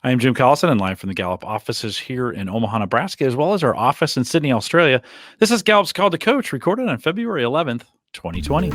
I am Jim Collison and live from the Gallup offices here in Omaha, Nebraska, as well as our office in Sydney, Australia. This is Gallup's Call to Coach, recorded on February 11th, 2020.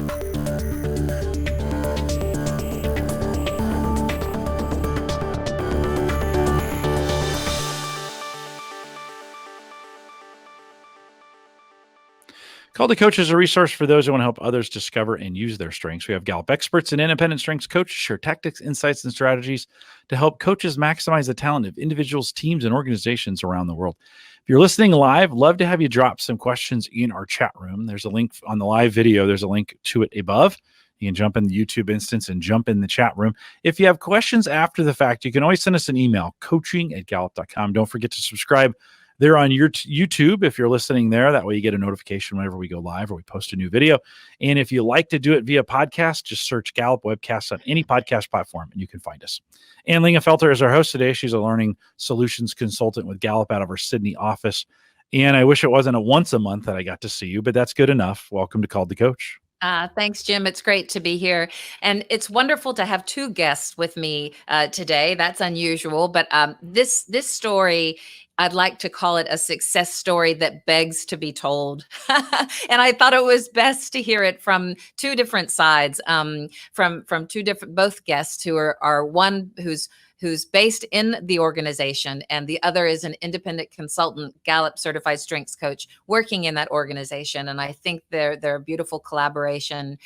Call to Coach is a resource for those who want to help others discover and use their strengths. We have Gallup experts and independent strengths coaches share tactics, insights, and strategies to help coaches maximize the talent of individuals, teams, and organizations around the world. If you're listening live, love to have you drop some questions in our chat room. There's a link on the live video. There's a link to it above. You can jump in the YouTube instance and jump in the chat room. If you have questions after the fact, you can always send us an email, coaching@gallup.com. Don't forget to subscribe there on your YouTube if you're listening there. That way you get a notification whenever we go live or we post a new video. And if you like to do it via podcast, just search Gallup Webcasts on any podcast platform and you can find us. Ann Lingenfelter is our host today. She's a learning solutions consultant with Gallup out of our Sydney office. And I wish it wasn't a once a month that I got to see you, but that's good enough. Welcome to Call the Coach. Thanks, Jim. It's great to be here. And it's wonderful to have two guests with me today. That's unusual, but this story, I'd like to call it a success story that begs to be told. And I thought it was best to hear it from two different sides, from two different, both guests who are one who's based in the organization, and the other is an independent consultant, Gallup certified strengths coach working in that organization. And I think their beautiful collaboration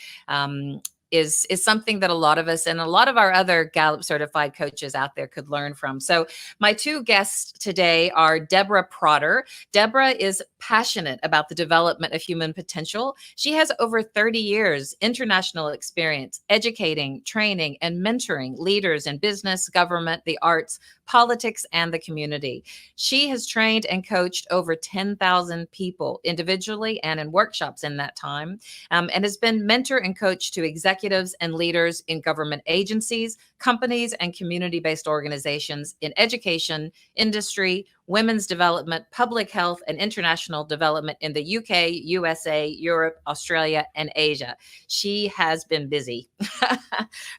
is something that a lot of us and a lot of our other Gallup certified coaches out there could learn from. So my two guests today are Deborah Protter. Deborah is passionate about the development of human potential. She has over 30 years international experience educating, training, and mentoring leaders in business, government, the arts, politics, and the community. She has trained and coached over 10,000 people individually and in workshops in that time, and has been mentor and coach to executives and leaders in government agencies, companies, and community-based organizations in education, industry, women's development, public health, and international development in the UK, USA, Europe, Australia, and Asia. She has been busy.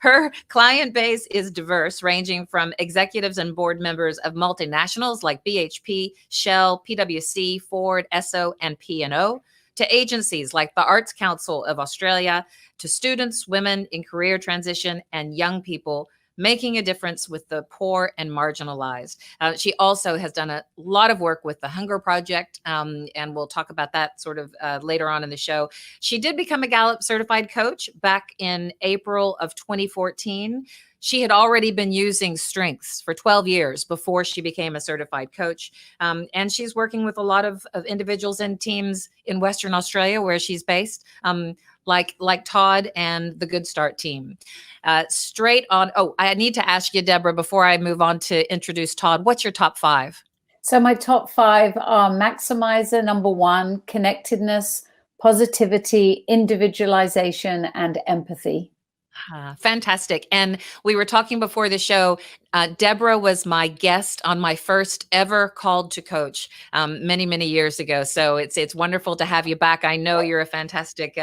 Her client base is diverse, ranging from executives and board members of multinationals like BHP, Shell, PwC, Ford, Esso, and P&O, to agencies like the Arts Council of Australia, to students, women in career transition, and young people making a difference with the poor and marginalized. She also has done a lot of work with the Hunger Project, and we'll talk about that sort of later on in the show. She did become a Gallup certified coach back in April of 2014. She had already been using strengths for 12 years before she became a certified coach. And she's working with a lot of individuals and teams in Western Australia, where she's based, like Todd and the Goodstart team. Straight on. Oh, I need to ask you, Deborah, before I move on to introduce Todd, what's your top five? So my top five are maximizer, number one, connectedness, positivity, individualization, and empathy. Fantastic. And we were talking before the show, Deborah was my guest on my first ever Called to Coach many, many years ago. So it's wonderful to have you back. I know you're a fantastic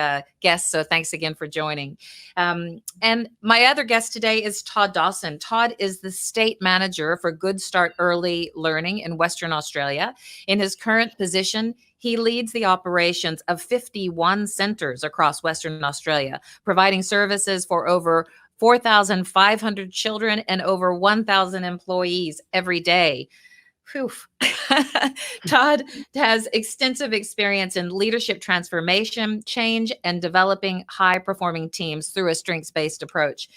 guest, so thanks again for joining. And my other guest today is Todd Dawson. Todd is the state manager for Goodstart Early Learning in Western Australia. In his current position, he leads the operations of 51 centers across Western Australia, providing services for over 4,500 children and over 1,000 employees every day. Whew. Todd has extensive experience in leadership transformation, change, and developing high-performing teams through a strengths-based approach.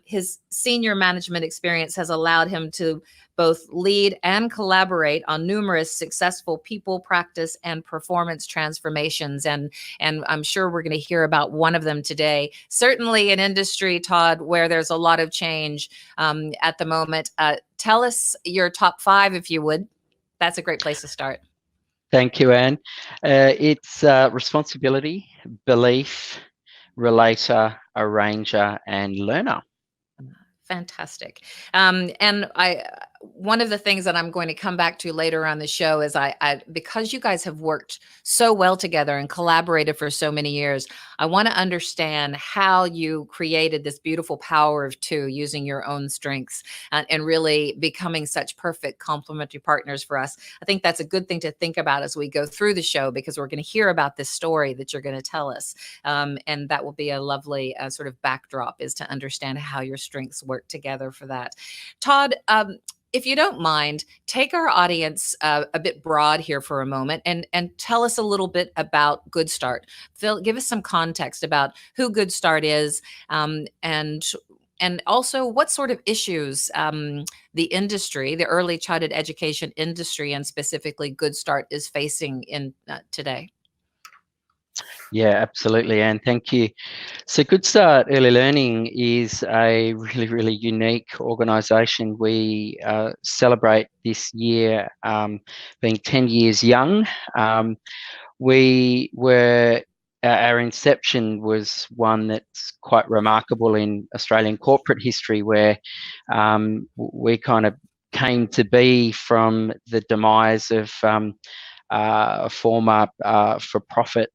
His senior management experience has allowed him to both lead and collaborate on numerous successful people, practice, and performance transformations. And I'm sure we're going to hear about one of them today. Certainly an industry, Todd, where there's a lot of change at the moment. Tell us your top five, if you would. That's a great place to start. Thank you, Anne. It's responsibility, belief, relator, arranger, and learner. Fantastic. And one of the things that I'm going to come back to later on the show is I because you guys have worked so well together and collaborated for so many years, I want to understand how you created this beautiful power of two using your own strengths and really becoming such perfect complementary partners for us. I think that's a good thing to think about as we go through the show, because we're going to hear about this story that you're going to tell us. And that will be a lovely sort of backdrop, is to understand how your strengths work together for that. Todd, if you don't mind, take our audience a bit broad here for a moment and tell us a little bit about Goodstart. Phil, give us some context about who Goodstart is, and also what sort of issues the industry, the early childhood education industry, and specifically Goodstart is facing in today. Yeah, absolutely, Anne. Thank you. So Goodstart Early Learning is a really, really unique organisation. We celebrate this year being 10 years young. Our inception was one that's quite remarkable in Australian corporate history, where we kind of came to be from the demise of a former for-profit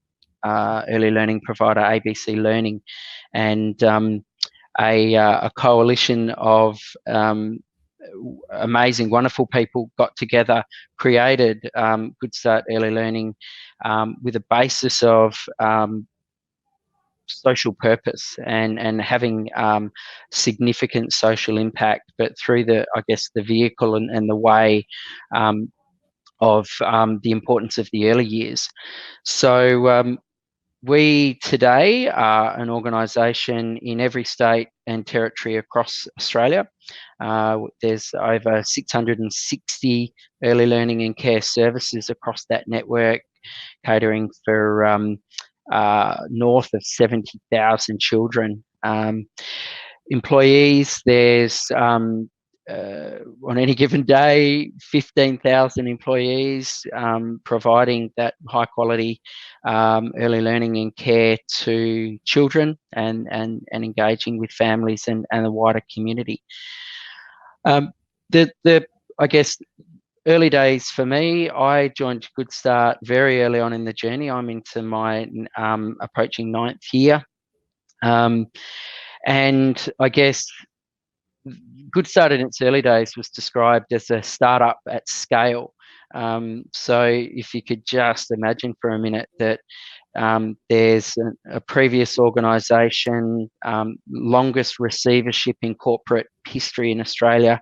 early learning provider, ABC Learning, and a coalition of amazing, wonderful people got together, created Goodstart Early Learning with a basis of social purpose and having significant social impact, but through the vehicle and the way of the importance of the early years. So we today are an organisation in every state and territory across Australia. There's over 660 early learning and care services across that network, catering for north of 70,000 children. Employees, there's on any given day, 15,000 employees providing that high quality early learning and care to children and engaging with families and the wider community. I guess early days for me, I joined Goodstart very early on in the journey. I'm into my approaching 9th year. And I guess Goodstart in its early days was described as a startup at scale. So if you could just imagine for a minute that there's a previous organisation, longest receivership in corporate history in Australia,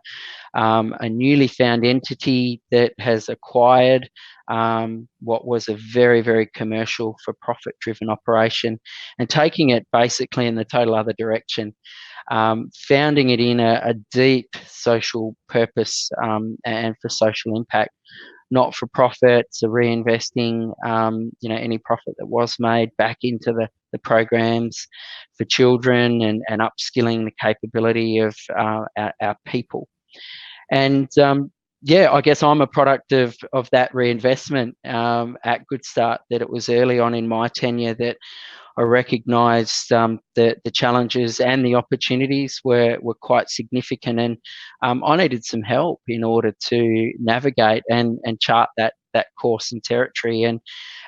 a newly found entity that has acquired what was a very, very commercial for-profit driven operation and taking it basically in the total other direction. Founding it in a deep social purpose and for social impact, not for profit, so reinvesting any profit that was made back into the programs for children and upskilling the capability of our people. And I guess I'm a product of that reinvestment at Goodstart, that it was early on in my tenure that I recognised the challenges and the opportunities were quite significant, and I needed some help in order to navigate and chart that course and territory, and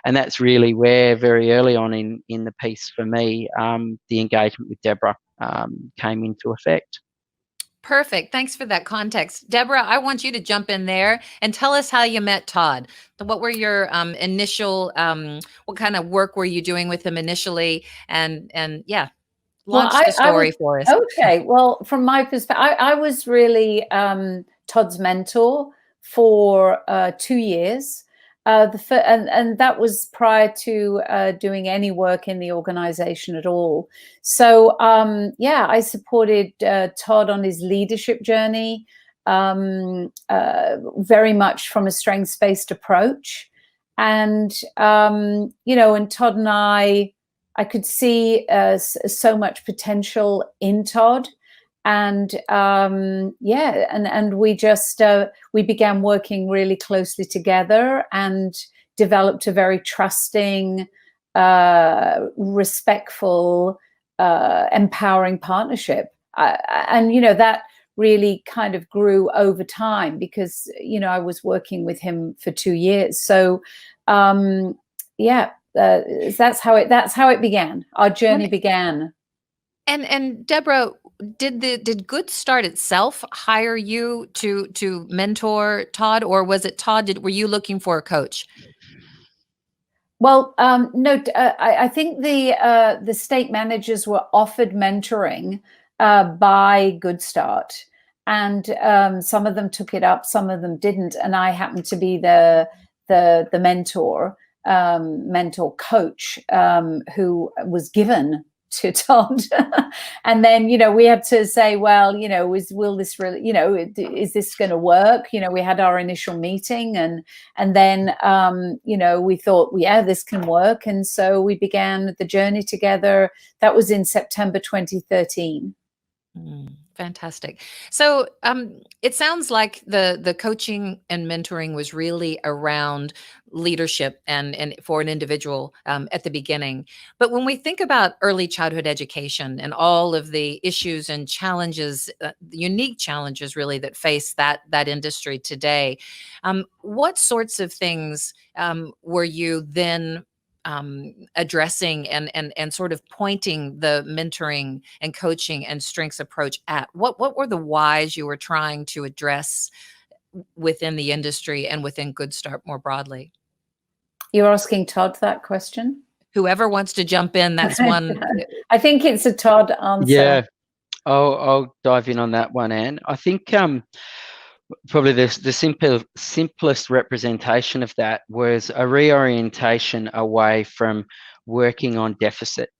that's really where very early on in the piece for me the engagement with Deborah came into effect. Perfect. Thanks for that context. Deborah, I want you to jump in there and tell us how you met Todd. What were your initial, what kind of work were you doing with him initially? And launch the story for us. Okay. Well, from my perspective, I was really Todd's mentor for 2 years. And that was prior to doing any work in the organization at all. So I supported Todd on his leadership journey, very much from a strengths-based approach. And and Todd and I could see so much potential in Todd. And and we just we began working really closely together and developed a very trusting, respectful, empowering partnership. And that really kind of grew over time because, I was working with him for 2 years. So, that's how it began. Our journey began. And Deborah, did Goodstart itself hire you to mentor Todd, or was it Todd? Were you looking for a coach? Well, no, I think the state managers were offered mentoring by Goodstart, and some of them took it up, some of them didn't, and I happened to be the mentor coach who was given to Todd. And then, we had to say, well, will this really, is this going to work? We had our initial meeting, and then, we thought, yeah, this can work. And so we began the journey together. That was in September 2013. Fantastic. So it sounds like the coaching and mentoring was really around leadership and for an individual at the beginning. But when we think about early childhood education and all of the issues and challenges, unique challenges really that face that industry today, what sorts of things were you then addressing and sort of pointing the mentoring and coaching and strengths approach at? What were the whys you were trying to address within the industry and within Goodstart more broadly? You're asking Todd that question? Whoever wants to jump in, that's one. I think it's a Todd answer. Yeah, I'll dive in on that one, Anne. I think probably the simplest representation of that was a reorientation away from working on deficit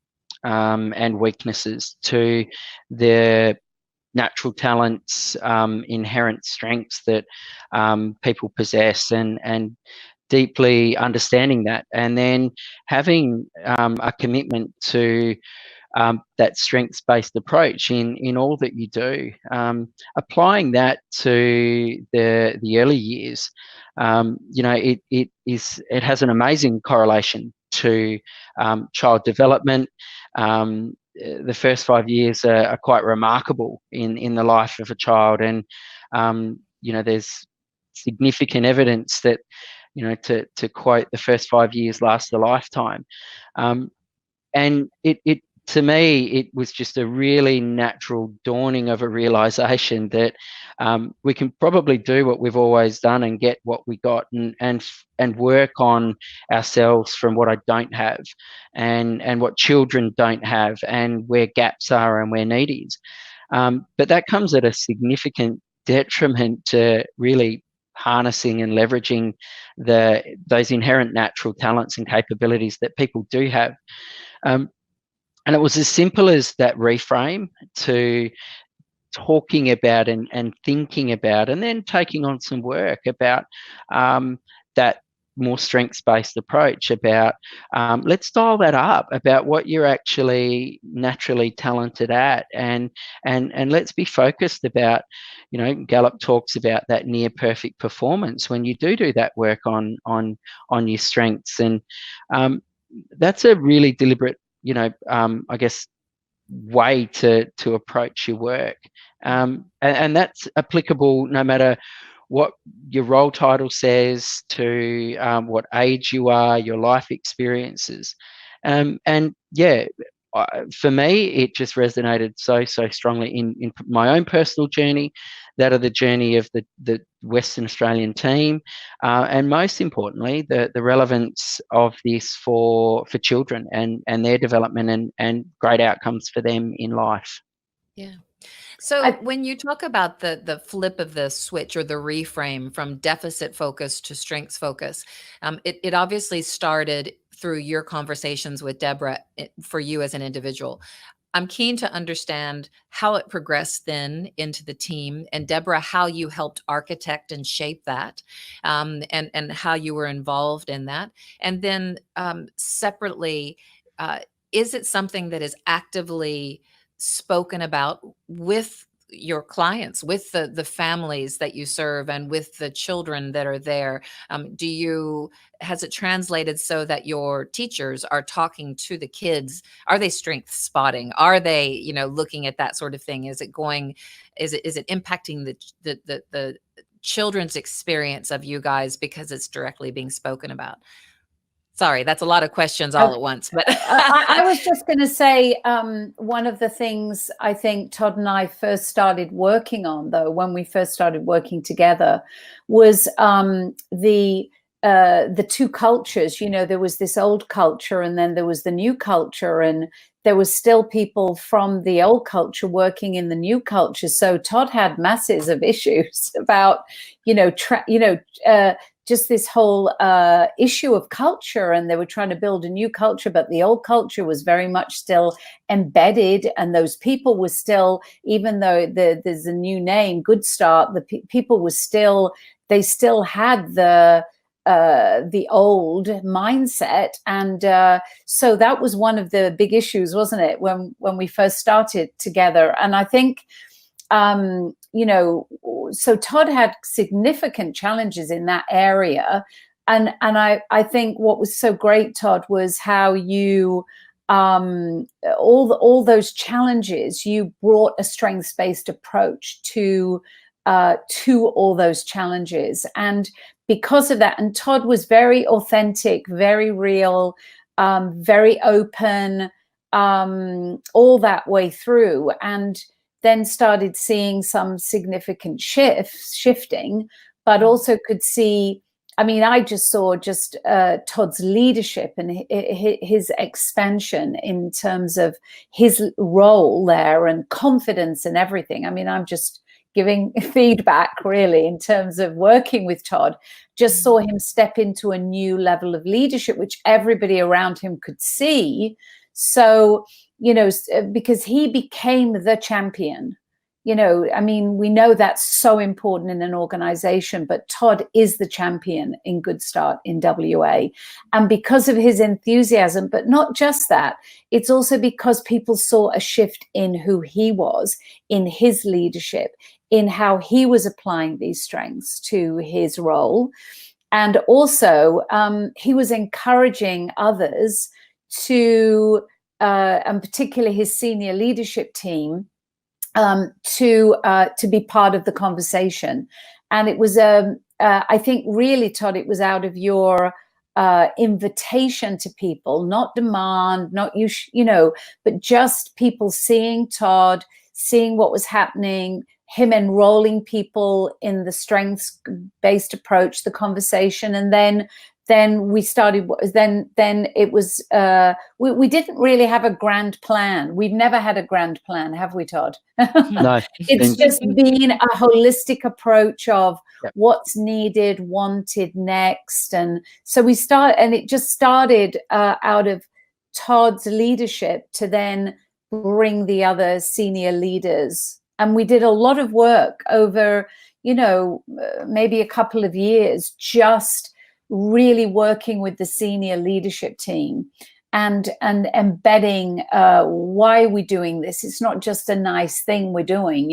and weaknesses to the natural talents, inherent strengths that people possess, and deeply understanding that, and then having a commitment to that strengths-based approach in all that you do, applying that to the early years. It has an amazing correlation to child development. The first 5 years are quite remarkable in the life of a child, and there's significant evidence that to quote, the first 5 years last a lifetime, and it to me, it was just a really natural dawning of a realization that we can probably do what we've always done and get what we got, and work on ourselves from what I don't have, and what children don't have, and where gaps are and where need is. But that comes at a significant detriment to really harnessing and leveraging those inherent natural talents and capabilities that people do have. And it was as simple as that reframe to talking about and thinking about, and then taking on some work about that more strengths-based approach about let's dial that up about what you're actually naturally talented at, and let's be focused about, Gallup talks about that near perfect performance when you do that work on your strengths, and that's a really deliberate, I guess, way to approach your work, and that's applicable no matter what your role title says, to what age you are, your life experiences, and yeah, for me, it just resonated so strongly in my own personal journey, that of the journey of the Western Australian team, and most importantly, the relevance of this for children and their development and great outcomes for them in life. Yeah. So when you talk about the flip of the switch or the reframe from deficit focus to strengths focus, it obviously started through your conversations with Deborah for you as an individual. I'm keen to understand how it progressed then into the team, and Deborah, how you helped architect and shape that, and how you were involved in that. And then separately, is it something that is actively spoken about with your clients, with the families that you serve, and with the children that are there? Has it translated so that your teachers are talking to the kids? Are they strength spotting? Are they, looking at that sort of thing? Is it impacting the children's experience of you guys because it's directly being spoken about? Sorry, that's a lot of questions all at once. But I was just going to say, one of the things I think Todd and I first started working on, though, when we first started working together, was the two cultures. There was this old culture, and then there was the new culture, and there was still people from the old culture working in the new culture. So Todd had masses of issues about, just this whole issue of culture, and they were trying to build a new culture, but the old culture was very much still embedded, and those people were still, even though there's a new name, Goodstart, the people were still, they still had the old mindset, and so that was one of the big issues, wasn't it, when we first started together? And I think so Todd had significant challenges in that area. And I think what was so great, Todd, was how you, all those challenges, you brought a strengths-based approach to all those challenges. And because of that, and Todd was very authentic, very real, very open, all that way through. And then started seeing some significant shifting, but also could see, I just saw Todd's leadership and his expansion in terms of his role there, and confidence and everything. I'm just giving feedback really in terms of working with Todd. Just saw him step into a new level of leadership, which everybody around him could see. So, because he became the champion, we know that's so important in an organization, but Todd is the champion in Goodstart in WA. And because of his enthusiasm, but not just that, it's also because people saw a shift in who he was, in his leadership, in how he was applying these strengths to his role. And also, he was encouraging others to, and particularly his senior leadership team, to be part of the conversation. And it was, I think really, Todd, it was out of your invitation to people, not demand, not but just people seeing Todd, seeing what was happening, him enrolling people in the strengths-based approach, the conversation. And then we started, then it was, we didn't really have a grand plan. We've never had a grand plan, have we, Todd? No. It's just been a holistic approach of what's needed, wanted next. And so it just started out of Todd's leadership to then bring the other senior leaders. And we did a lot of work over, maybe a couple of years, just really working with the senior leadership team and embedding why we're doing this. It's not just a nice thing we're doing,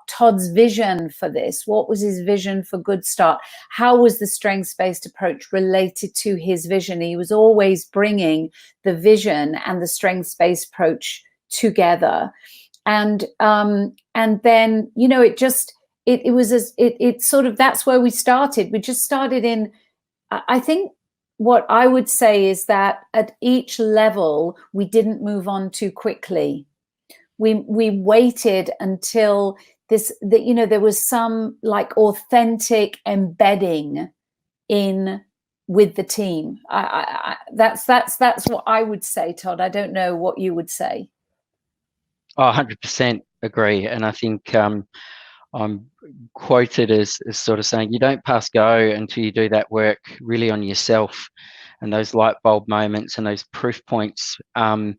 Todd's vision for this. What was his vision for Goodstart? How was the strengths-based approach related to his vision? He was always bringing the vision and the strengths-based approach together. And then, it was sort of, that's where we started. We just started in, I think what I would say is that at each level, we didn't move on too quickly. We waited until there was some like authentic embedding in with the team. That's what I would say, Todd. I don't know what you would say. 100% agree. And I think I'm quoted as sort of saying, you don't pass go until you do that work really on yourself, and those light bulb moments and those proof points and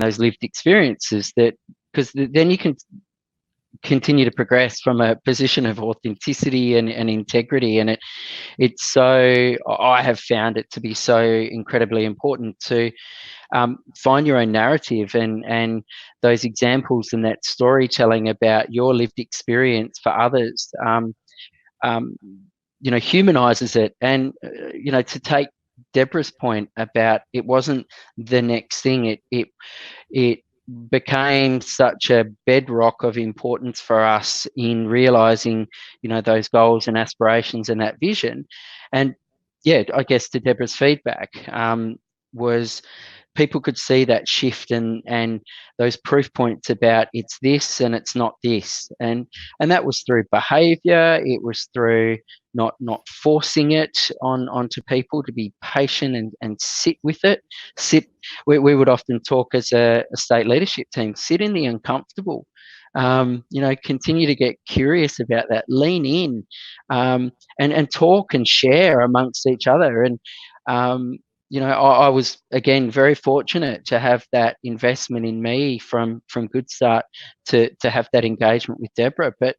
those lived experiences, that because then you can continue to progress from a position of authenticity and integrity. And I have found it to be so incredibly important to find your own narrative and those examples and that storytelling about your lived experience for others, humanizes it. And, to take Deborah's point about it wasn't the next thing, it became such a bedrock of importance for us in realizing, those goals and aspirations and that vision. And yeah, I guess to Deborah's feedback was people could see that shift and those proof points about it's this and it's not this, and that was through behavior. It was through not forcing it onto people, to be patient and sit with it. We would often talk as a state leadership team, sit in the uncomfortable, continue to get curious about that, lean in, and talk and share amongst each other. And I was, again, very fortunate to have that investment in me from Goodstart to have that engagement with Deborah. But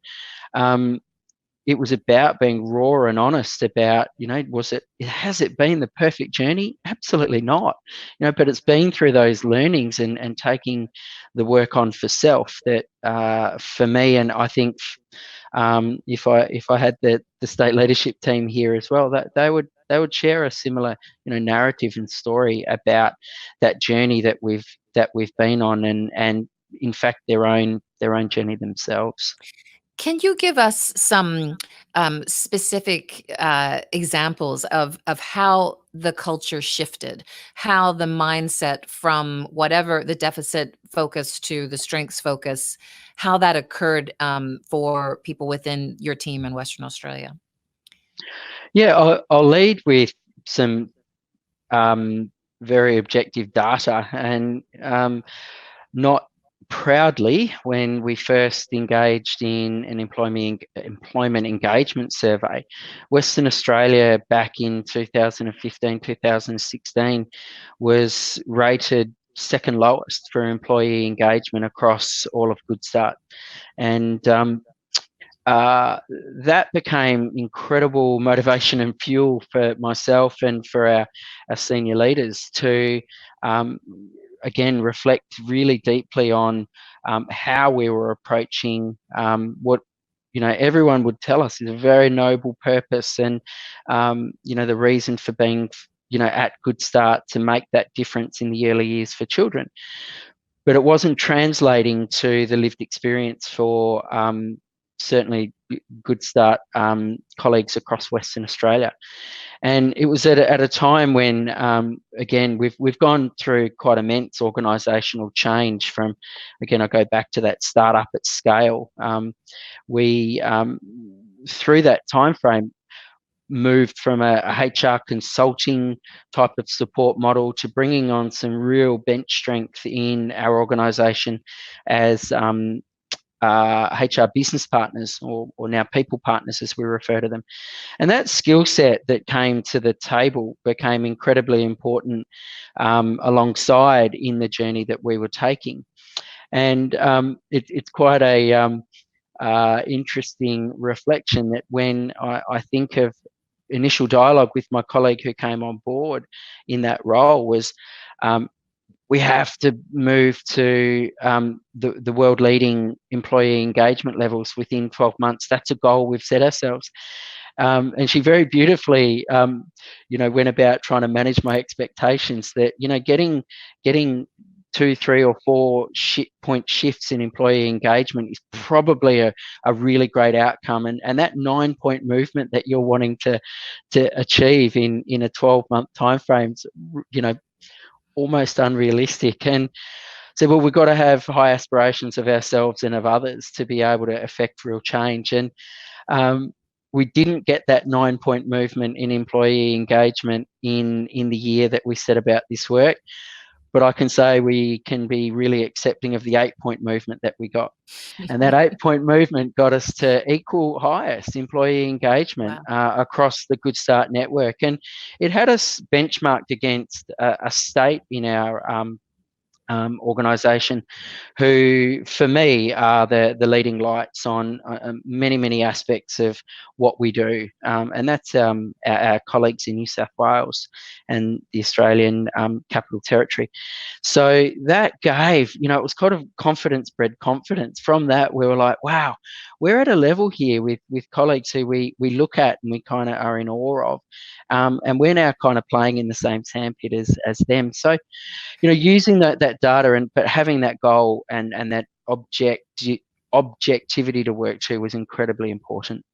it was about being raw and honest about, has it been the perfect journey? Absolutely not. But it's been through those learnings and taking the work on for self that for me, and I think if I had the state leadership team here as well, that they would share a similar narrative and story about that journey that we've been on, and in fact their own journey themselves. Can you give us some specific examples of how the culture shifted, how the mindset from whatever the deficit focus to the strengths focus, how that occurred for people within your team in Western Australia? Yeah, I'll lead with some very objective data, and not proudly, when we first engaged in an employment engagement survey, Western Australia back in 2015, 2016 was rated second lowest for employee engagement across all of Goodstart. And that became incredible motivation and fuel for myself and for our senior leaders to again reflect really deeply on how we were approaching what everyone would tell us is a very noble purpose, and the reason for being at Goodstart, to make that difference in the early years for children. But it wasn't translating to the lived experience for certainly Goodstart colleagues across Western Australia. And it was at a time when, again, we've gone through quite immense organisational change from, again, I go back to that startup at scale. We, through that time frame, moved from a HR consulting type of support model to bringing on some real bench strength in our organisation as HR business partners, or now people partners as we refer to them. And that skill set that came to the table became incredibly important alongside in the journey that we were taking. And it's quite a interesting reflection that when I think of initial dialogue with my colleague who came on board in that role was, we have to move to the world-leading employee engagement levels within 12 months. That's a goal we've set ourselves. And she very beautifully, went about trying to manage my expectations that, getting 2, 3, or 4 point shifts in employee engagement is probably a really great outcome. And that 9-point movement that you're wanting to achieve in a 12-month time frame, almost unrealistic. And so, well, we've got to have high aspirations of ourselves and of others to be able to affect real change. And we didn't get that 9-point movement in employee engagement in the year that we set about this work. But I can say we can be really accepting of the 8-point movement that we got. And that 8-point movement got us to equal highest employee engagement across the Goodstart network. And it had us benchmarked against a state in our organisation, who for me are the leading lights on many aspects of what we do, and that's our colleagues in New South Wales and the Australian Capital Territory. So that gave, it was kind of confidence bred confidence. From that, we were like, wow, we're at a level here with colleagues who we look at and we kind of are in awe of, and we're now kind of playing in the same sandpit as them. So, using that data but having that goal and that objectivity to work to was incredibly important.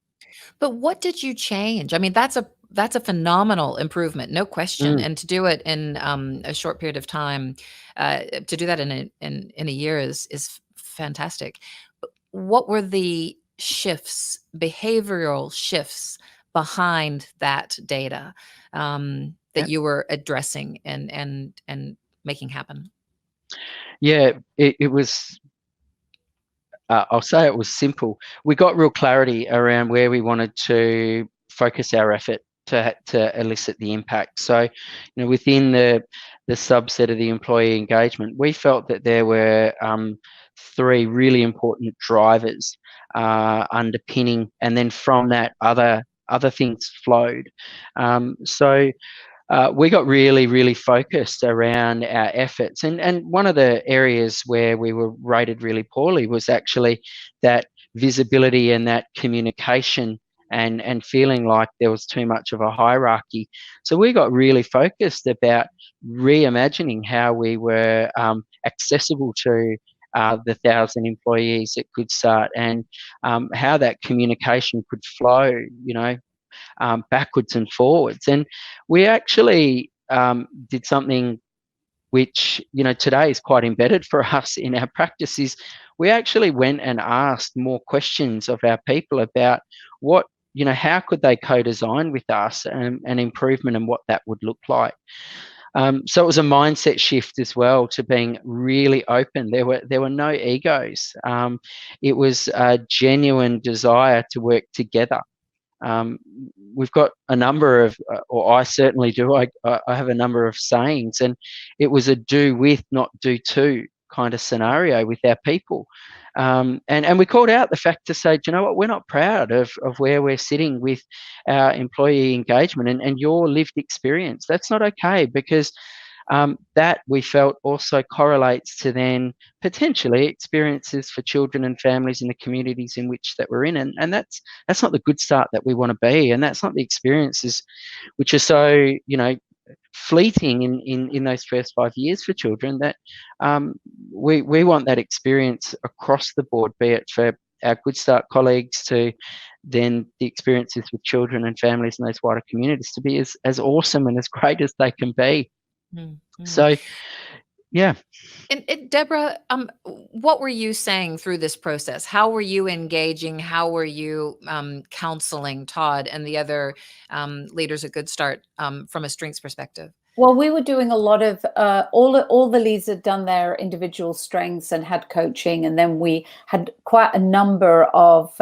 But what did you change? I mean, that's a phenomenal improvement, no question. And to do it in a short period of time, to do that in a year is fantastic. What were the shifts, behavioral shifts behind that data that you were addressing and making happen? Yeah, it was. I'll say it was simple. We got real clarity around where we wanted to focus our effort to elicit the impact. So, within the subset of the employee engagement, we felt that there were 3 really important drivers underpinning, and then from that other things flowed. So we got really focused around our efforts, and one of the areas where we were rated really poorly was actually that visibility and that communication, and feeling like there was too much of a hierarchy. So we got really focused about reimagining how we were accessible to the 1,000 employees at Goodstart, and how that communication could flow, backwards and forwards. And we actually did something which, today is quite embedded for us in our practices. We actually went and asked more questions of our people about what, how could they co-design with us, an improvement and what that would look like. So it was a mindset shift as well, to being really open. There were no egos. It was a genuine desire to work together. We've got a number of, or I certainly do, I have a number of sayings, and it was a do with, not do to kind of scenario with our people. And we called out the fact to say, do you know what, we're not proud of where we're sitting with our employee engagement and your lived experience. That's not okay, because that we felt also correlates to then potentially experiences for children and families in the communities in which that we're in, and that's not the Goodstart that we want to be, and that's not the experiences which are so fleeting in those first 5 years for children, that we want that experience across the board, be it for our Goodstart colleagues to then the experiences with children and families in those wider communities to be as awesome and as great as they can be. Mm-hmm. So, yeah. And Deborah, what were you saying through this process? How were you engaging? How were you counseling Todd and the other leaders at Goodstart from a strengths perspective? Well, we were doing a lot of all the leads had done their individual strengths and had coaching, and then we had quite a number of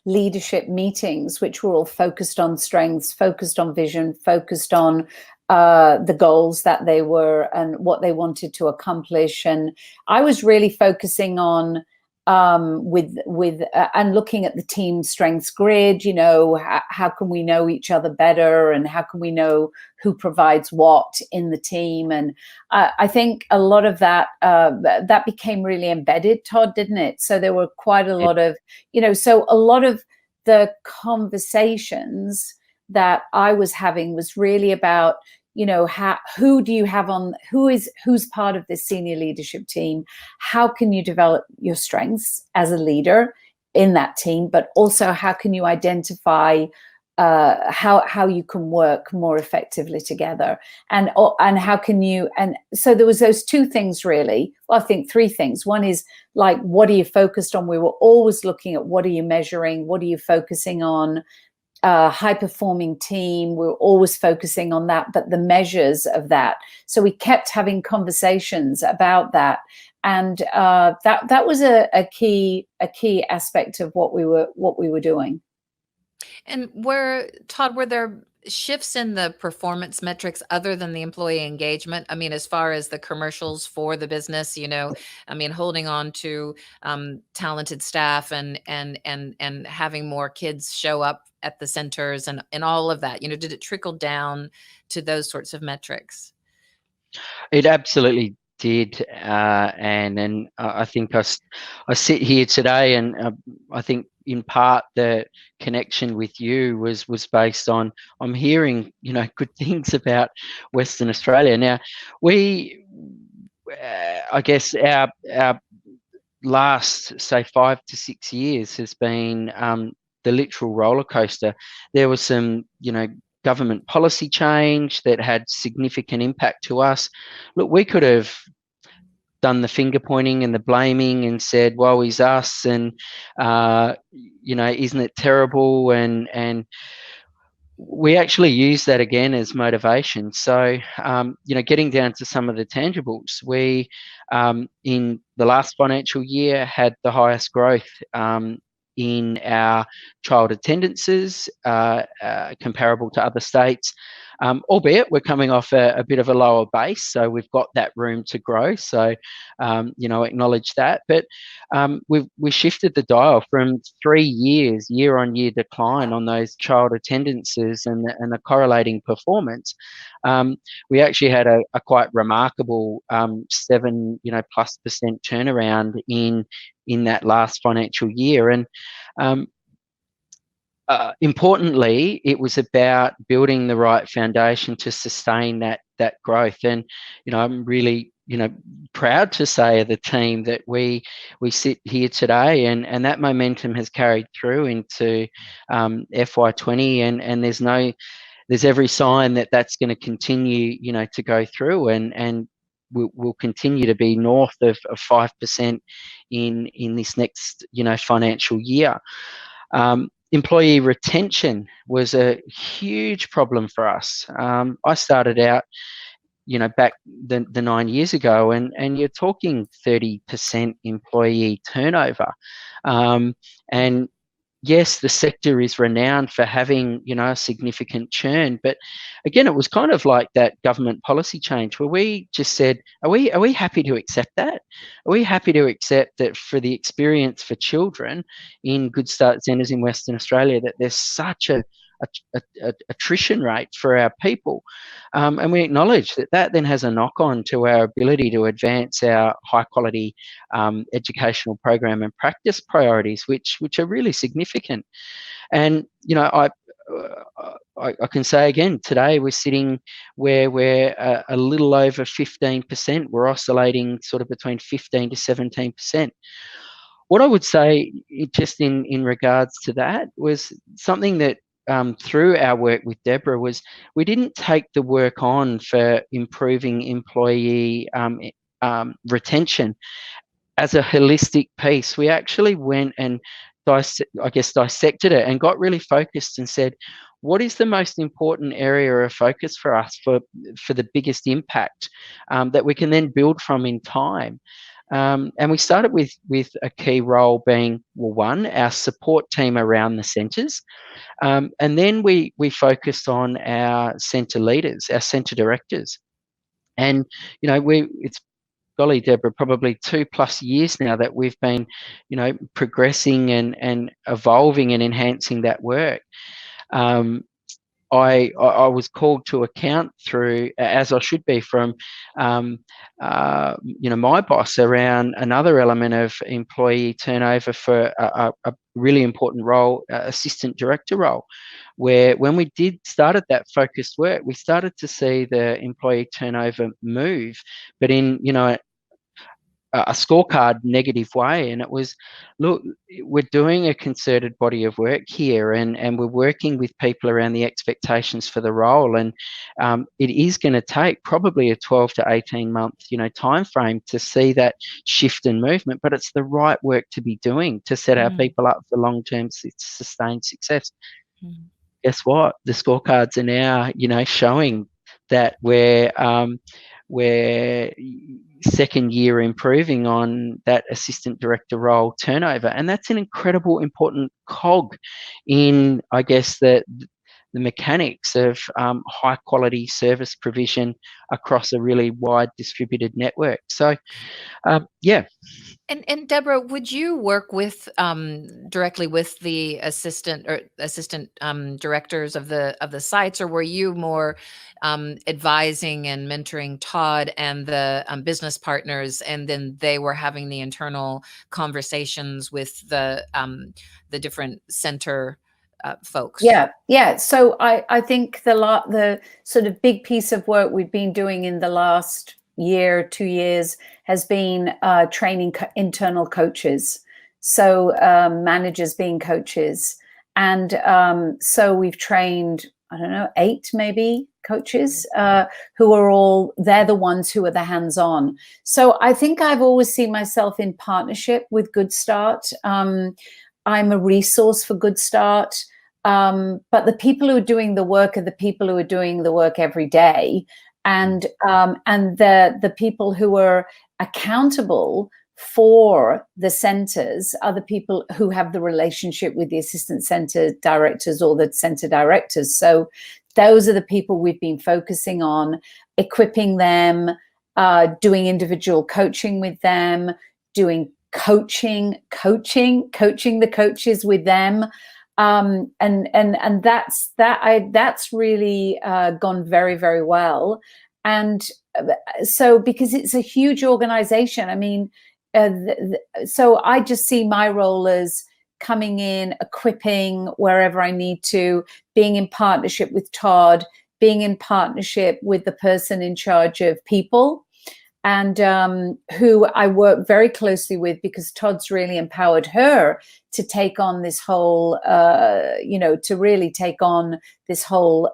leadership meetings, which were all focused on strengths, focused on vision, focused on the goals that they were and what they wanted to accomplish. And I was really focusing on with and looking at the team strengths grid. How can we know each other better, and how can we know who provides what in the team? And I think a lot of that that became really embedded, Todd, didn't it? So there were quite a lot of so a lot of the conversations that I was having was really about, who do you have on, who's part of this senior leadership team? How can you develop your strengths as a leader in that team? But also, how can you identify how you can work more effectively together, and how can you? And so there was those 2 things really. Well, I think 3 things. One is like, what are you focused on? We were always looking at what are you measuring, what are you focusing on. High-performing team, we're always focusing on that, but the measures of that. So we kept having conversations about that, and that was a key aspect of what we were doing. And Todd, were there shifts in the performance metrics other than the employee engagement? I mean, as far as the commercials for the business, I mean, holding on to talented staff and having more kids show up at the centers and all of that. Did it trickle down to those sorts of metrics? It absolutely did, and I think I sit here today, and I think in part the connection with you was based on I'm hearing good things about Western Australia. Now we, I guess our last say 5 to 6 years has been the literal roller coaster. There was some government policy change that had significant impact to us. Look, we could have done the finger pointing and the blaming and said, "Well, he's us," and isn't it terrible? And we actually use that again as motivation. So, getting down to some of the tangibles, we in the last financial year had the highest growth in our child attendances comparable to other states, albeit we're coming off a bit of a lower base, so we've got that room to grow. So, acknowledge that. But we shifted the dial from 3 years, year-on-year decline on those child attendances and the correlating performance. We actually had a quite remarkable 7% plus turnaround in that last financial year. And importantly, it was about building the right foundation to sustain that growth. And I'm really proud to say of the team that we sit here today, and that momentum has carried through into FY20, and there's every sign that that's going to continue to go through, and we'll continue to be north of 5% in this next financial year. Employee retention was a huge problem for us. I started out back the 9 years ago, and you're talking 30% employee turnover. And yes, the sector is renowned for having, a significant churn, but again, it was kind of like that government policy change where we just said, are we happy to accept that? Are we happy to accept that for the experience for children in Goodstart centres in Western Australia, that there's such a attrition rate for our people, and we acknowledge that then has a knock-on to our ability to advance our high-quality educational program and practice priorities, which are really significant. And I can say again, today we're sitting where we're a little over 15%. We're oscillating sort of between 15 to 17%. What I would say, just in regards to that, was something that through our work with Deborah was we didn't take the work on for improving employee retention as a holistic piece. We actually went and dissected it and got really focused and said, what is the most important area of focus for us for the biggest impact that we can then build from in time? And we started with a key role being, well, one, our support team around the centres. And then we focused on our centre leaders, our centre directors. And, it's, golly, Deborah, probably 2+ years now that we've been, progressing and evolving and enhancing that work. I was called to account through, as I should be, from my boss around another element of employee turnover for a really important role, assistant director role, where when we started that focused work, we started to see the employee turnover move, but in a scorecard negative way. And it was, look, we're doing a concerted body of work here, and we're working with people around the expectations for the role, and it is going to take probably a 12 to 18 month time frame to see that shift and movement, but it's the right work to be doing to set our people up for long-term sustained success. Guess what? The scorecards are now showing that we're second year improving on that assistant director role turnover, and that's an incredible important cog in, I guess, the the mechanics of high quality service provision across a really wide distributed network. So, yeah. And Deborah, would you work with directly with the assistant directors of the sites, or were you more advising and mentoring Todd and the business partners, and then they were having the internal conversations with the different center folks? Yeah. So I think the sort of big piece of work we've been doing in the last year, 2 years, has been training internal coaches. So managers being coaches. And so we've trained, I don't know, 8 maybe coaches who are they're the ones who are the hands-on. So I think I've always seen myself in partnership with Goodstart. I'm a resource for Goodstart. But the people who are doing the work are the people who are doing the work every day. And the people who are accountable for the centers are the people who have the relationship with the assistant center directors or the center directors. So those are the people we've been focusing on, equipping them, doing individual coaching with them, doing coaching the coaches with them. And that's really gone very, very well. And so, because it's a huge organization, I mean, so I just see my role as coming in, equipping wherever I need to, being in partnership with Todd, being in partnership with the person in charge of people, and who I work very closely with, because Todd's really empowered her to take on this whole, to really take on this whole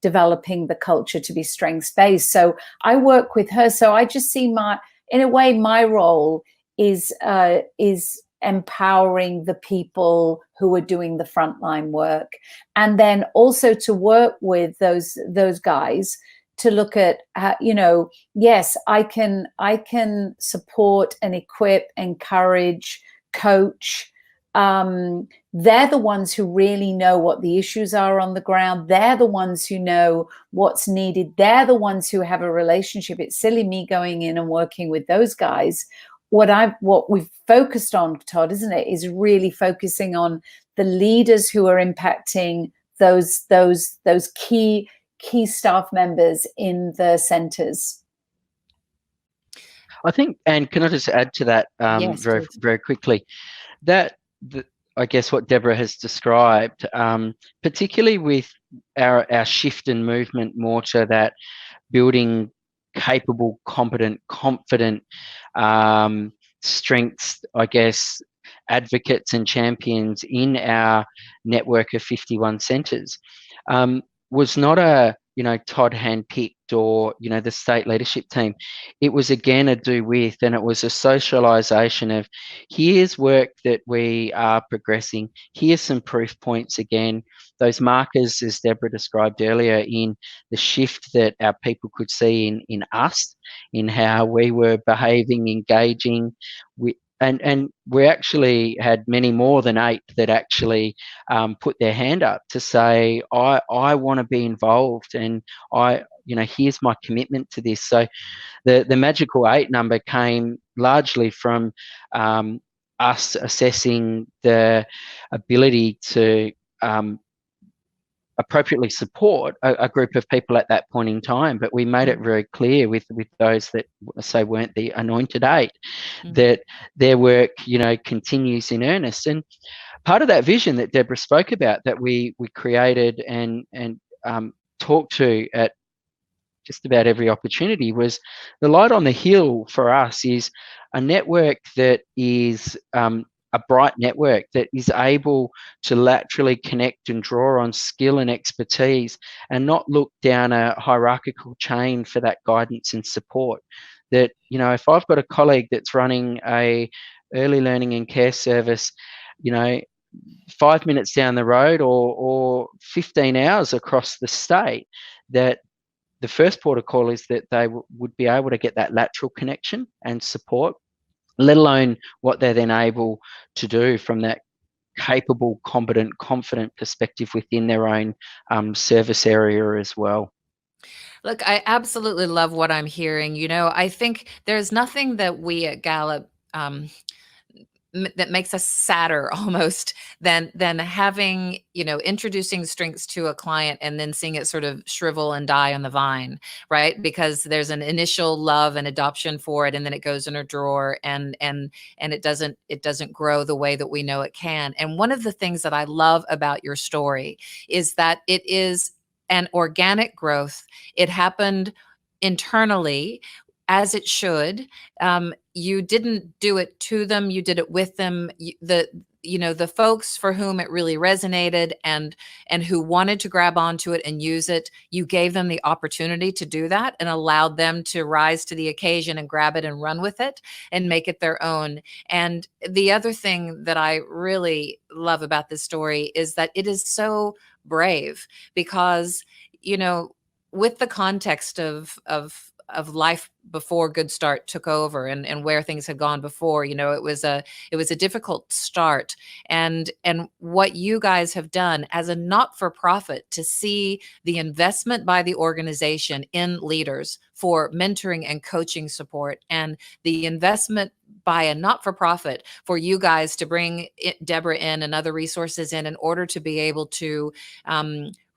developing the culture to be strengths-based. So I work with her. So I just see in a way, my role is empowering the people who are doing the frontline work, and then also to work with those guys to look at, yes, I can support and equip, encourage, coach. They're the ones who really know what the issues are on the ground. They're the ones who know what's needed. They're the ones who have a relationship. It's silly me going in and working with those guys. What we've focused on, Todd, isn't it, is really focusing on the leaders who are impacting those key staff members in the centers. I think, and can I just add to that Yes, very, please. very quickly, I guess what Deborah has described, particularly with our shift and movement more to that building capable, competent, confident strengths, I guess, advocates and champions in our network of 51 centres, was not a Todd handpicked or the state leadership team. It was again a do with, and it was a socialisation of, here's work that we are progressing, here's some proof points, again, those markers, as Deborah described earlier, in the shift that our people could see in us, in how we were behaving, engaging. And we actually had many more than 8 that actually put their hand up to say, I want to be involved, and here's my commitment to this. So the magical 8 number came largely from us assessing the ability to appropriately support a group of people at that point in time. But we made it very clear with those that, say, weren't the anointed 8, that their work, continues in earnest. And part of that vision that Deborah spoke about, that we created and talked to at just about every opportunity, was the light on the hill for us is a network that is a bright network that is able to laterally connect and draw on skill and expertise, and not look down a hierarchical chain for that guidance and support. That, if I've got a colleague that's running a early learning and care service, 5 minutes down the road or 15 hours across the state, that the first port of call is that they would be able to get that lateral connection and support, let alone what they're then able to do from that capable, competent, confident perspective within their own service area as well. Look, I absolutely love what I'm hearing. I think there's nothing that we at Gallup that makes us sadder almost than having, introducing strengths to a client and then seeing it sort of shrivel and die on the vine, right? Because there's an initial love and adoption for it, and then it goes in a drawer, and it doesn't grow the way that we know it can. And one of the things that I love about your story is that it is an organic growth. It happened internally, as it should. You didn't do it to them, you did it with them. The folks for whom it really resonated and who wanted to grab onto it and use it, you gave them the opportunity to do that and allowed them to rise to the occasion and grab it and run with it and make it their own. And the other thing that I really love about this story is that it is so brave, because with the context of life before Goodstart took over, and where things had gone before, it was a difficult start. And what you guys have done as a not-for-profit, to see the investment by the organization in leaders for mentoring and coaching support, and the investment by a not-for-profit for you guys to bring Deborah in and other resources in order to be able to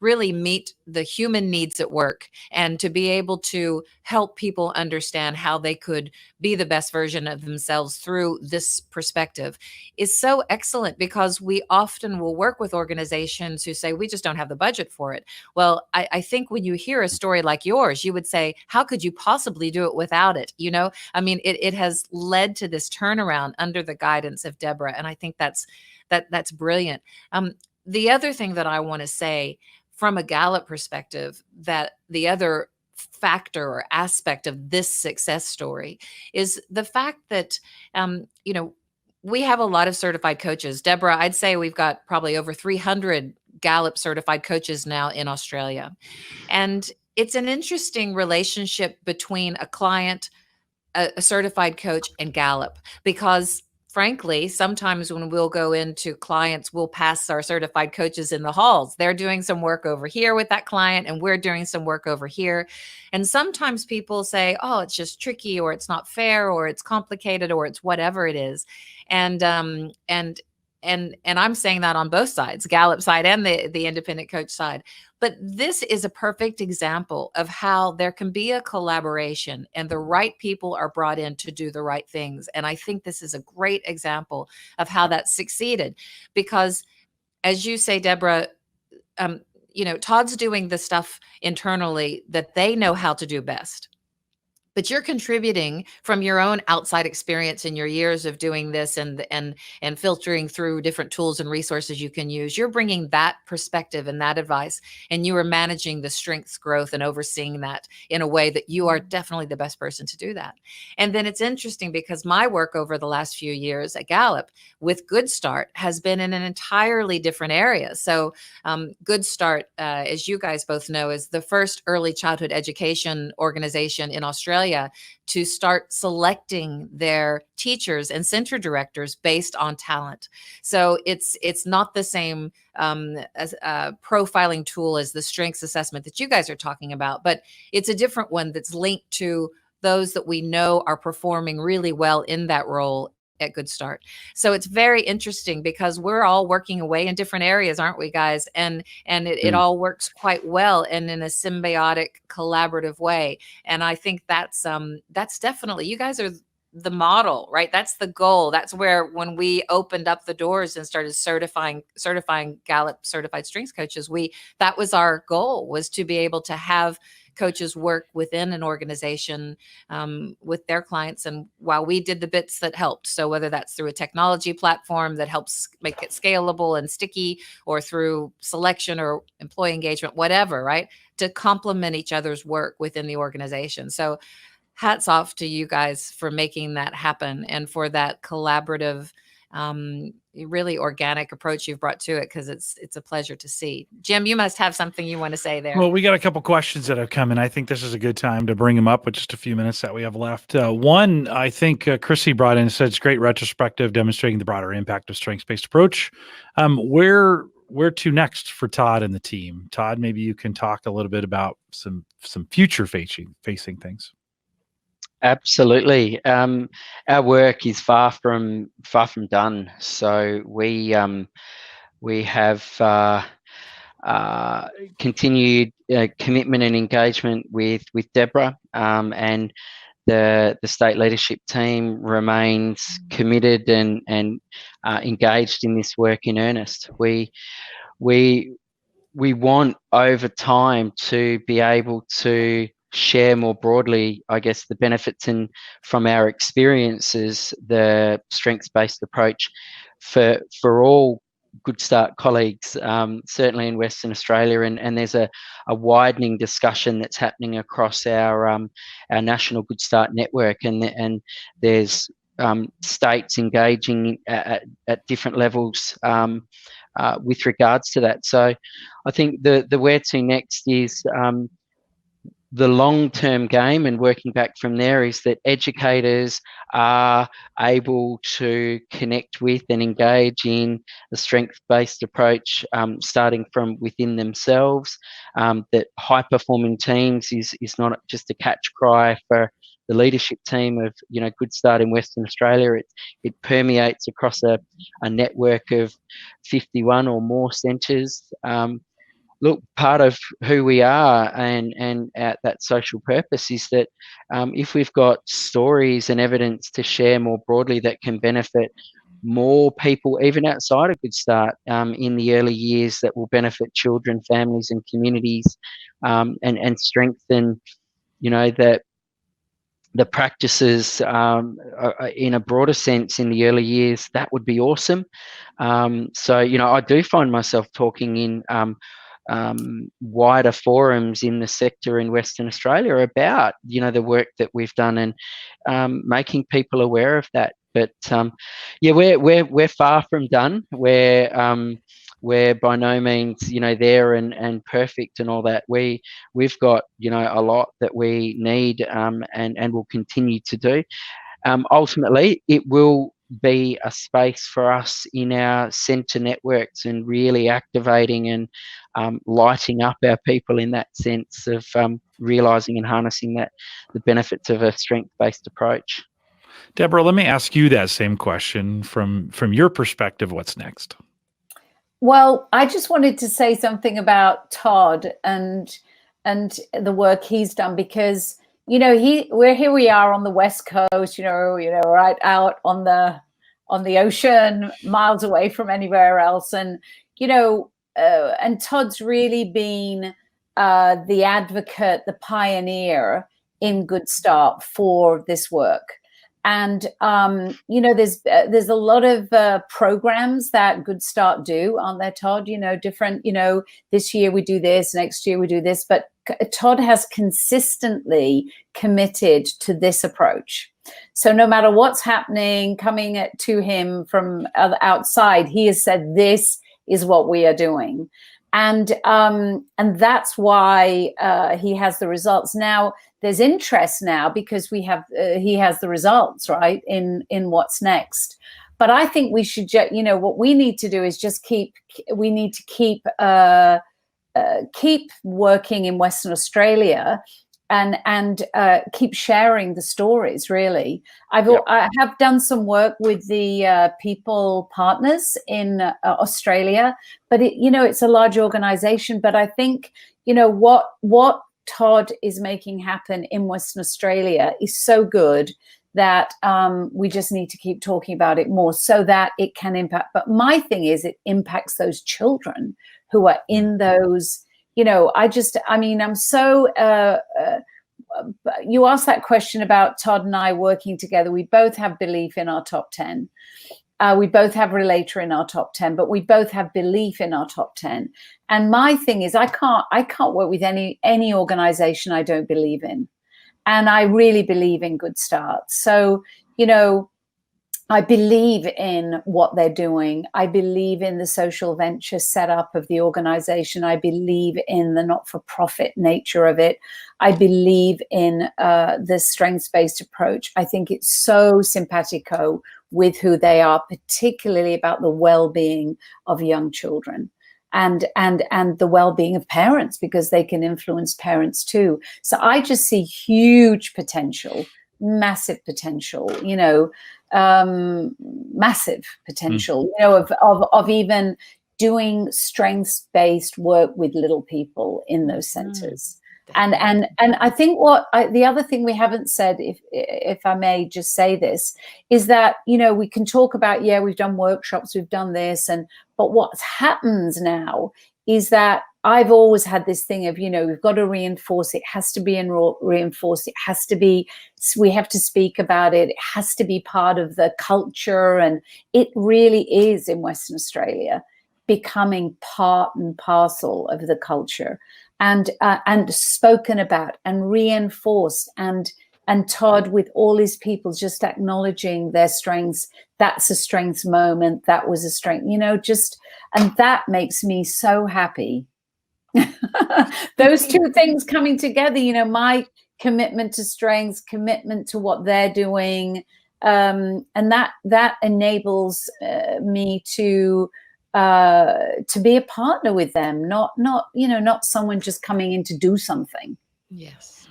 really meet the human needs at work, and to be able to help people understand how they could be the best version of themselves through this perspective, is so excellent. Because we often will work with organizations who say, we just don't have the budget for it. Well, I think when you hear a story like yours, you would say, how could you possibly do it without it? I mean, it has led to this turnaround under the guidance of Deborah. And I think that's brilliant. The other thing that I want to say from a Gallup perspective, that the other factor or aspect of this success story is the fact that, we have a lot of certified coaches. Deborah, I'd say we've got probably over 300 Gallup certified coaches now in Australia. And it's an interesting relationship between a client, a certified coach, and Gallup, because frankly, sometimes when we'll go into clients, we'll pass our certified coaches in the halls. They're doing some work over here with that client, and we're doing some work over here. And sometimes people say, oh, it's just tricky, or it's not fair, or it's complicated, or it's whatever it is. And I'm saying that on both sides, Gallup side and the independent coach side. But this is a perfect example of how there can be a collaboration and the right people are brought in to do the right things. And I think this is a great example of how that succeeded. Because as you say, Deborah, Todd's doing the stuff internally that they know how to do best. But you're contributing from your own outside experience and your years of doing this, and filtering through different tools and resources you can use. You're bringing that perspective and that advice, and you are managing the strengths growth and overseeing that in a way that you are definitely the best person to do that. And then it's interesting, because my work over the last few years at Gallup with Goodstart has been in an entirely different area. So Goodstart, as you guys both know, is the first early childhood education organization in Australia to start selecting their teachers and center directors based on talent. So it's not the same as profiling tool as the strengths assessment that you guys are talking about, but it's a different one that's linked to those that we know are performing really well in that role at Goodstart. So it's very interesting, because we're all working away in different areas, aren't we, guys? And it all works quite well and in a symbiotic, collaborative way. And I think that's definitely, you guys are the model, right? That's the goal. That's where, when we opened up the doors and started certifying Gallup certified strengths coaches, that was our goal, was to be able to have coaches work within an organization with their clients, and while we did the bits that helped. So whether that's through a technology platform that helps make it scalable and sticky, or through selection or employee engagement, whatever, right? To complement each other's work within the organization. So hats off to you guys for making that happen, and for that collaborative really organic approach you've brought to it, because it's a pleasure to see. Jim, you must have something you want to say there. Well, we got a couple questions that have come in. I think this is a good time to bring them up with just a few minutes that we have left. One, I think Chrissy brought in and said it's great retrospective demonstrating the broader impact of strengths-based approach. Where to next for Todd and the team? Todd, maybe you can talk a little bit about some future facing things. Absolutely. Our work is far from done. So we have continued commitment and engagement with Deborah, and the state leadership team remains committed and engaged in this work in earnest. We want over time to be able to share more broadly, I guess, the benefits and from our experiences, the strengths-based approach for all Goodstart colleagues, certainly in Western Australia, and there's a widening discussion that's happening across our national Goodstart network, and there's states engaging at different levels with regards to that. So I think the where to next is the long-term game, and working back from there is that educators are able to connect with and engage in the strength-based approach, starting from within themselves. That high-performing teams is not just a catch cry for the leadership team of Goodstart in Western Australia. It permeates across a network of 51 or more centres. Look, part of who we are and at that social purpose is that if we've got stories and evidence to share more broadly that can benefit more people, even outside of Goodstart, in the early years, that will benefit children, families, and communities, and strengthen, the practices in a broader sense in the early years, that would be awesome. So, I do find myself talking in wider forums in the sector in Western Australia about the work that we've done, and making people aware of that. But we're far from done. We're by no means there and perfect and all that. We've got a lot that we need, and will continue to do. Ultimately, it will be a space for us in our centre networks, and really activating and lighting up our people in that sense of realising and harnessing the benefits of a strength-based approach. Deborah, let me ask you that same question from your perspective. What's next? Well, I just wanted to say something about Todd and the work he's done, because we are on the West Coast, right out on the ocean, miles away from anywhere else, and and Todd's really been the advocate, the pioneer in Goodstart for this work. And there's a lot of programs that Goodstart do, aren't there, Todd? Different. This year we do this, next year we do this. But Todd has consistently committed to this approach. So no matter what's happening, coming to him from outside, he has said this is what we are doing, and that's why he has the results now. There's interest now because he has the results, right, in what's next. But I think we should what we need to do is just keep working in Western Australia and keep sharing the stories. Really, I have done some work with the people partners in Australia, but it's a large organization. But I think what Todd is making happen in Western Australia is so good that we just need to keep talking about it more so that it can impact. But my thing is, it impacts those children who are in those. I'm so. You asked that question about Todd and I working together. We both have belief in our top 10. We both have Relator in our top 10, but we both have belief in our top 10. And my thing is, I can't work with any organization I don't believe in. And I really believe in Goodstart. So, I believe in what they're doing. I believe in the social venture setup of the organization. I believe in the not-for-profit nature of it. I believe in the strengths-based approach. I think it's so simpatico with who they are, particularly about the well-being of young children and the well-being of parents, because they can influence parents too. So I just see huge potential, massive potential, massive potential, of even doing strengths-based work with little people in those centers. And I think the other thing we haven't said, if I may just say this, is that, we can talk about, we've done workshops, we've done this, but what happens now is that I've always had this thing of, we've got to reinforce it, has to be reinforced, it has to be, we have to speak about it, it has to be part of the culture. And it really is in Western Australia becoming part and parcel of the culture, and spoken about and reinforced, and Todd, with all his people, just acknowledging their strengths. That's a strengths moment. That was a strength, and that makes me so happy. Those two things coming together, my commitment to strengths, commitment to what they're doing, and that enables me to be a partner with them, not someone just coming in to do something. Yes.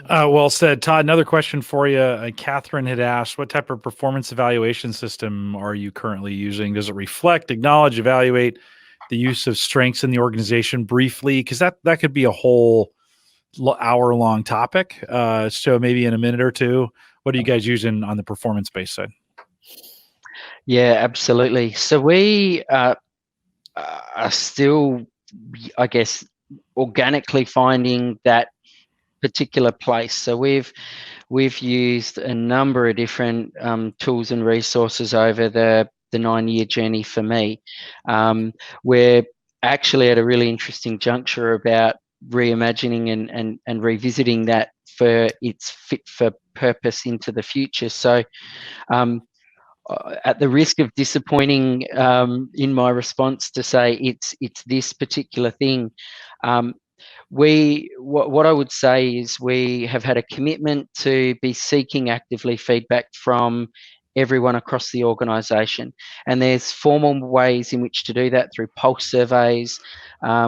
Well said, Todd. Another question for you. Catherine had asked, what type of performance evaluation system are you currently using? Does it reflect, acknowledge, evaluate the use of strengths in the organization briefly? Because that could be a whole hour-long topic. So maybe in a minute or two, what are you guys using on the performance-based side? Yeah, absolutely. So we are still, I guess, organically finding that particular place. So we've used a number of different tools and resources over the 9-year journey for me. We're actually at a really interesting juncture about reimagining and revisiting that for its fit for purpose into the future. So at the risk of disappointing in my response to say it's this particular thing, what I would say is we have had a commitment to be seeking actively feedback from everyone across the organisation, and there's formal ways in which to do that through pulse surveys,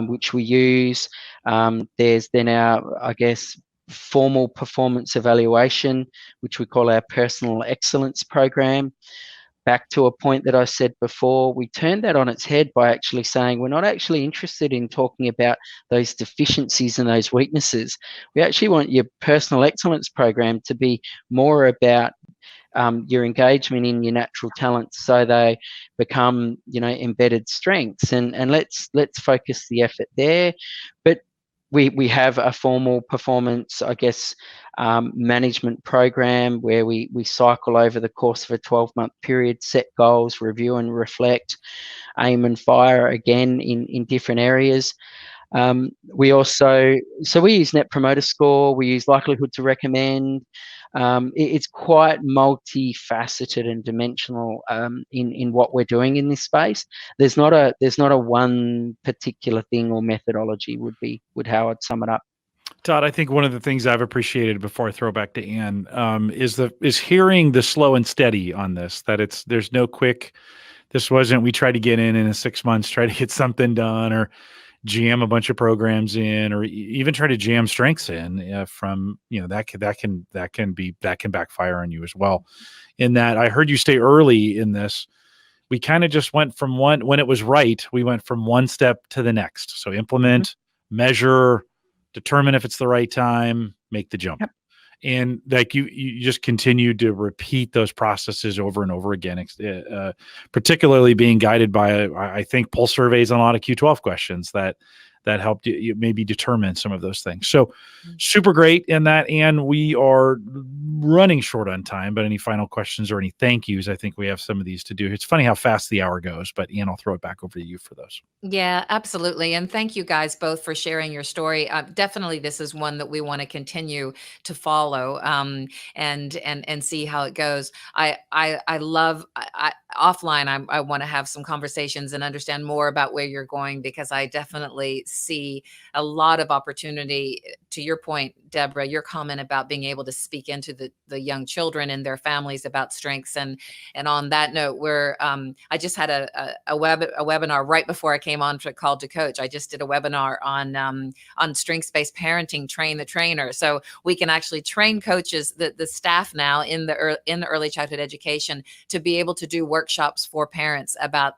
which we use. There's then our, I guess, formal performance evaluation, which we call our personal excellence program. Back to a point that I said before, we turned that on its head by actually saying we're not actually interested in talking about those deficiencies and those weaknesses. We actually want your personal excellence program to be more about your engagement in your natural talents, so they become, embedded strengths. And let's focus the effort there. But we have a formal performance, I guess, management program where we cycle over the course of a 12-month period, set goals, review and reflect, aim and fire again in different areas. We use Net Promoter Score, we use likelihood to recommend. It's quite multifaceted and dimensional in what we're doing in this space. There's not a one particular thing or methodology would how I'd sum it up. Todd, I think one of the things I've appreciated, before I throw back to Anne, is hearing the slow and steady on this. That there's no quick. This wasn't, we tried to get in 6 months, try to get something done, or jam a bunch of programs in, or even try to jam strengths in. From that can backfire on you as well. In that, I heard you stay early in this. We kind of just went from one, when it was right, we went from one step to the next. So implement, measure, determine if it's the right time, make the jump. Yep. And like you just continue to repeat those processes over and over again, particularly being guided by, I think, pulse surveys and a lot of Q12 questions that that helped you maybe determine some of those things. So super great in that. And we are running short on time, but any final questions or any thank yous? I think we have some of these to do. It's funny how fast the hour goes, but Ian, I'll throw it back over to you for those. Yeah, absolutely. And thank you guys both for sharing your story. Definitely, this is one that we want to continue to follow, and see how it goes. I love offline. I want to have some conversations and understand more about where you're going, because I definitely see a lot of opportunity. To your point, Deborah, your comment about being able to speak into the young children and their families about strengths. And on that note, I just had a webinar right before I came on to Called to Coach. I just did a webinar on strengths-based parenting, Train the Trainer. So we can actually train coaches, the staff now in the early childhood education, to be able to do workshops for parents about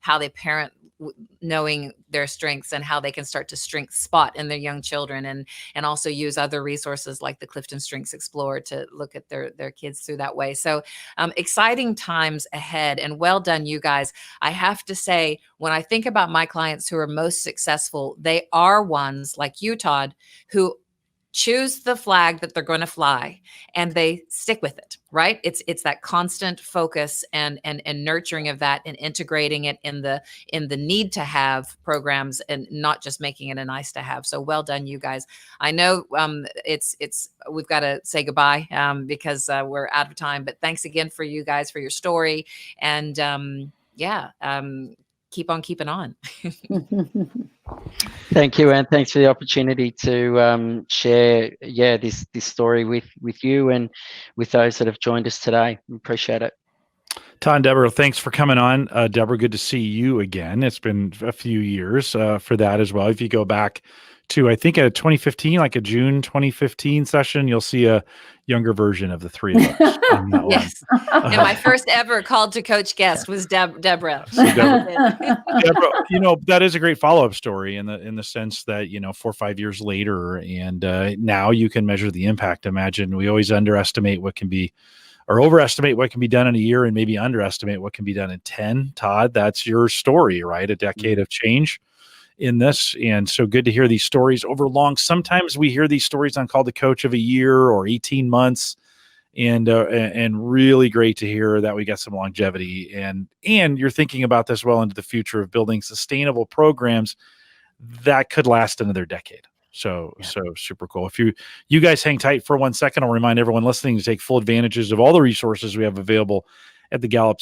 how they parent, knowing their strengths and how they can start to strength spot in their young children, and also use other resources like the CliftonStrengths Explorer to look at their kids through that way. So exciting times ahead, and well done, you guys. I have to say, when I think about my clients who are most successful, they are ones like you, Todd, who choose the flag that they're going to fly and they stick with it, right? It's that constant focus and nurturing of that, and integrating it in the need to have programs, and not just making it a nice to have. So well done, you guys. I know we've got to say goodbye because we're out of time, but thanks again for you guys, for your story, and keep on keeping on. Thank you, and thanks for the opportunity to share, this story with you and with those that have joined us today. Appreciate it. Todd and Deborah, thanks for coming on. Deborah, good to see you again. It's been a few years for that as well. If you go back to, I think, a 2015, like a June 2015 session, you'll see a younger version of the three of us on that Yes. one. And my first ever Called to Coach guest was Deborah. So Deborah, that is a great follow-up story in the sense that, 4 or 5 years later, and now you can measure the impact. Imagine we always underestimate what can be, or overestimate what can be done in a year, and maybe underestimate what can be done in 10. Todd, that's your story, right? A decade of change in this. And so good to hear these stories over long. Sometimes we hear these stories on Called to Coach of a year or 18 months, and really great to hear that we got some longevity, and you're thinking about this well into the future of building sustainable programs that could last another decade. So super cool. If you guys hang tight for 1 second, I'll remind everyone listening to take full advantages of all the resources we have available at the Gallup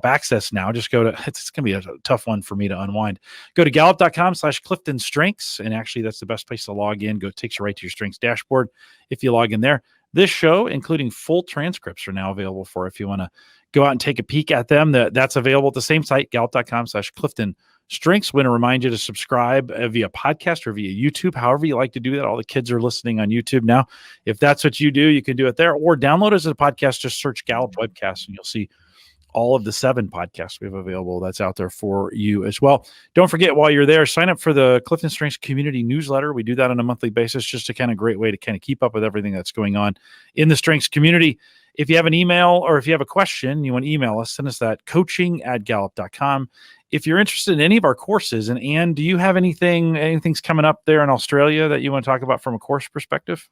Access now. Just go to, it's going to be a tough one for me to unwind. Go to gallup.com/CliftonStrengths. And actually, that's the best place to log in. Takes you right to your strengths dashboard if you log in there. This show, including full transcripts, are now available for if you want to go out and take a peek at them. That's available at the same site, gallup.com/CliftonStrengths. Want to remind you to subscribe via podcast or via YouTube, however you like to do that. All the kids are listening on YouTube now. If that's what you do, you can do it there, or download it as a podcast. Just search Gallup Webcast and you'll see all of the 7 podcasts we have available. That's out there for you as well. Don't forget, while you're there, sign up for the Clifton Strengths community newsletter. We do that on a monthly basis, just a kind of great way to kind of keep up with everything that's going on in the Strengths community. If you have an email, or if you have a question, you want to email us, send us that, coaching@gallup.com. If you're interested in any of our courses, and Anne, do you have anything's coming up there in Australia that you want to talk about from a course perspective?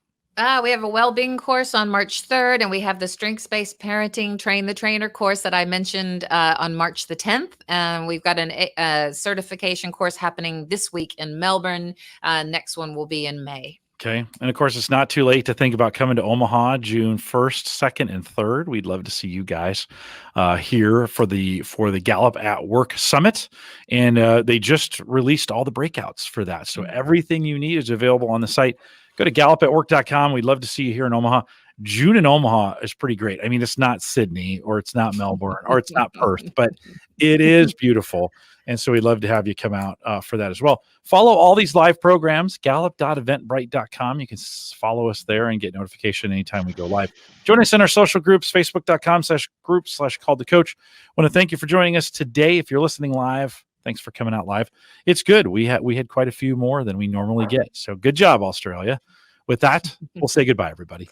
We have a well-being course on March 3rd, and we have the strengths-based parenting Train the Trainer course that I mentioned on March the 10th. And we've got a certification course happening this week in Melbourne. Next one will be in May. Okay. And of course, it's not too late to think about coming to Omaha June 1st, 2nd, and 3rd. We'd love to see you guys here for the Gallup at Work Summit. And they just released all the breakouts for that. So everything you need is available on the site. Go to gallupatwork.com. We'd love to see you here in Omaha. June in Omaha is pretty great. I mean, it's not Sydney, or it's not Melbourne, or it's not Perth, but it is beautiful. And so we'd love to have you come out for that as well. Follow all these live programs, gallup.eventbrite.com. You can follow us there and get notification anytime we go live. Join us in our social groups, facebook.com/group/calltocoach. Want to thank you for joining us today. If you're listening live, thanks for coming out live. It's good. We had quite a few more than we normally get. So good job, Australia. With that, we'll say goodbye, everybody.